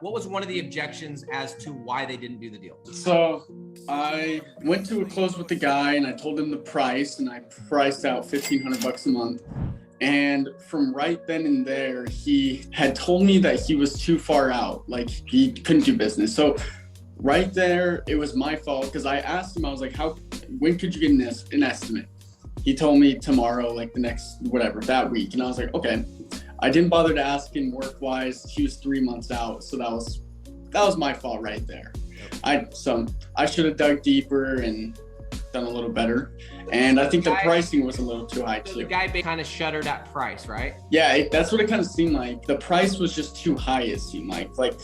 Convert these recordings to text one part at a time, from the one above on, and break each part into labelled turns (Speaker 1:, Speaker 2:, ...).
Speaker 1: What was one of the objections as to why they didn't do the deal?
Speaker 2: So I went to a close with the guy and I told him the price, and I priced out $1,500 a month. And from right then and there, he had told me that he was too far out, like he couldn't do business. So right there, it was my fault, because I asked him, I was like, when could you get an estimate? He told me tomorrow, like the next, whatever, that week. And I was like, okay. I didn't bother to ask him work-wise. He was 3 months out. So that was my fault right there. I should have dug deeper and done a little better. And I think the pricing was a little too high too.
Speaker 1: The guy kind of shuddered at price, right?
Speaker 2: Yeah, that's what it kind of seemed like. The price was just too high, it seemed like. Like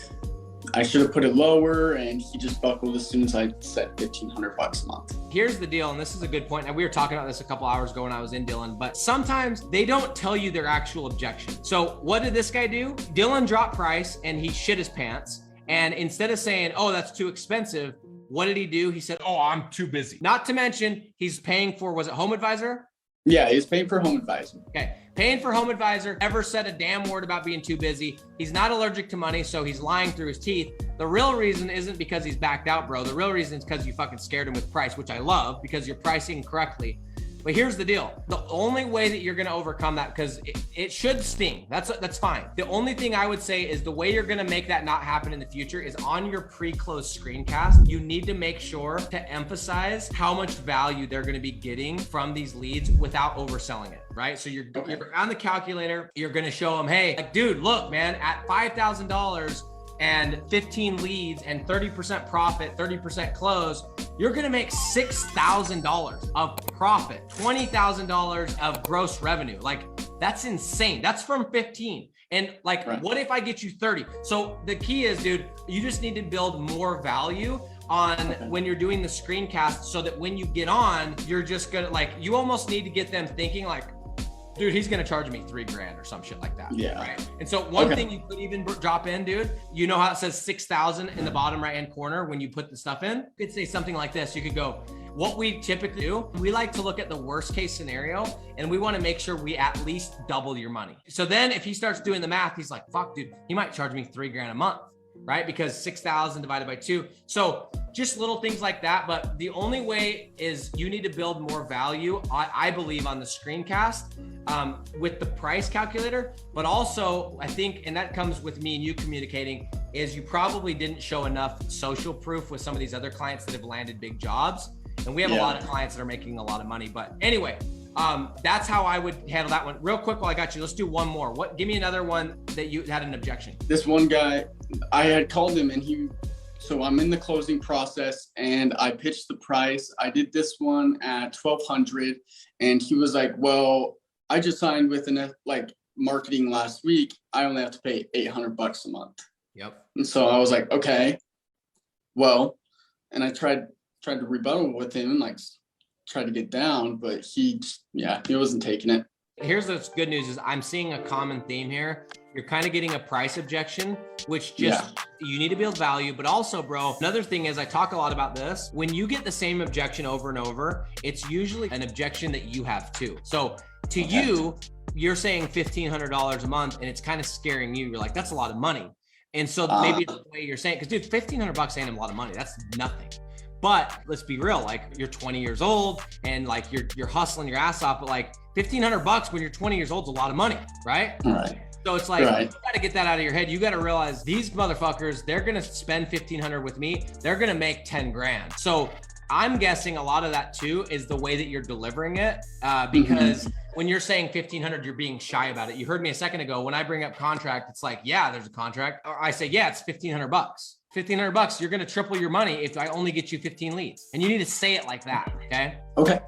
Speaker 2: I should have put it lower, and he just buckled as soon as I said $1,500 a month.
Speaker 1: Here's the deal, and this is a good point. And we were talking about this a couple hours ago when I was in Dylan, but sometimes they don't tell you their actual objection. So what did this guy do? Dylan dropped price and he shit his pants. And instead of saying, oh, that's too expensive, what did he do? He said, oh, I'm too busy. Not to mention he's paying for, was it Home Advisor?
Speaker 2: Yeah, he's paying for Home Advisor.
Speaker 1: Okay, paying for Home Advisor, never said a damn word about being too busy. He's not allergic to money, so he's lying through his teeth. The real reason isn't because he's backed out, bro. The real reason is because you fucking scared him with price, which I love because you're pricing correctly. But here's the deal. The only way that you're going to overcome that, because it should sting. That's fine. The only thing I would say is the way you're going to make that not happen in the future is on your pre-close screencast. You need to make sure to emphasize how much value they're going to be getting from these leads without overselling it, right? So you're on the calculator. You're going to show them, hey, like, dude, look, man, at $5,000 and 15 leads and 30% profit, 30% close, you're gonna make $6,000 of profit, $20,000 of gross revenue. Like, that's insane. That's from 15. And like, right. What if I get you 30? So the key is, dude, you just need to build more value on when you're doing the screencast, so that when you get on, you're just gonna, like, you almost need to get them thinking like, dude, he's gonna charge me $3,000 or some shit like that. Yeah. Right. And so one thing you could even drop in, dude, you know how it says 6,000 in the bottom right-hand corner when you put the stuff in? You could say something like this. You could go, what we typically do, we like to look at the worst case scenario, and we want to make sure we at least double your money. So then if he starts doing the math, he's like, fuck, dude, he might charge me $3,000 a month, right? Because 6,000 divided by 2. So just little things like that. But the only way is you need to build more value, I believe, on the screencast with the price calculator. But also, I think, and that comes with me and you communicating, is you probably didn't show enough social proof with some of these other clients that have landed big jobs. And we have a lot of clients that are making a lot of money. But anyway, that's how I would handle that one. Real quick while I got you, let's do one more. Give me another one that you had an objection.
Speaker 2: This one guy, I had called him, and so I'm in the closing process and I pitched the price. I did this one at $1,200, and he was like, well, I just signed with marketing last week. I only have to pay $800 a month.
Speaker 1: Yep.
Speaker 2: And so I was like, okay, well, and I tried to rebuttal with him and like tried to get down, but he wasn't taking it.
Speaker 1: Here's the good news is I'm seeing a common theme here. You're kind of getting a price objection, which just, you need to build value. But also, bro, another thing is, I talk a lot about this. When you get the same objection over and over, it's usually an objection that you have too. So to you, you're saying $1,500 a month, and it's kind of scaring you. You're like, that's a lot of money. And so maybe it's the way you're saying, because dude, $1,500 ain't a lot of money. That's nothing. But let's be real, like, you're 20 years old and like you're hustling your ass off, but like $1,500 when you're 20 years old is a lot of money, right?
Speaker 2: Right.
Speaker 1: So it's like, you got to get that out of your head. You got to realize these motherfuckers, they're going to spend $1,500 with me. They're going to make 10 grand. So I'm guessing a lot of that too is the way that you're delivering it, because when you're saying $1,500, you're being shy about it. You heard me a second ago, when I bring up contract, it's like, yeah, there's a contract. Or I say, yeah, it's $1,500. $1,500, you're going to triple your money if I only get you 15 leads. And you need to say it like that. Okay.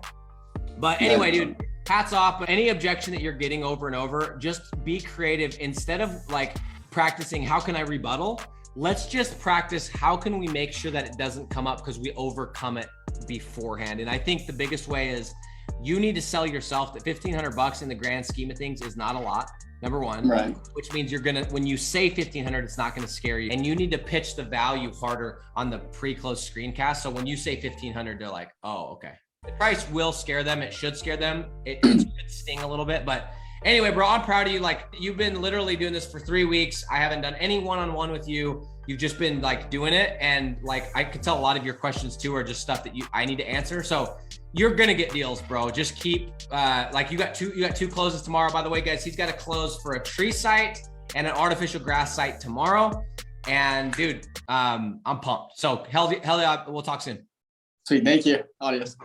Speaker 1: But anyway, dude, hats off. But any objection that you're getting over and over, just be creative. Instead of like practicing, how can I rebuttal? Let's just practice, how can we make sure that it doesn't come up, because we overcome it beforehand. And I think the biggest way is you need to sell yourself that $1,500 in the grand scheme of things is not a lot. Number one, right? Which means you're gonna, when you say 1,500, it's not gonna scare you, and you need to pitch the value harder on the pre-close screencast. So when you say 1,500, they're like, oh, okay. The price will scare them. It should scare them. It should sting a little bit, but Anyway, bro, I'm proud of you. Like, you've been literally doing this for 3 weeks. I haven't done any one-on-one with you. You've just been like doing it. And like, I could tell a lot of your questions too are just stuff that I need to answer. So you're going to get deals, bro. Just keep, like you got two closes tomorrow. By the way, guys, he's got a close for a tree site and an artificial grass site tomorrow. And dude, I'm pumped. So hell yeah, we'll talk soon.
Speaker 2: Sweet. Thank you. Adios.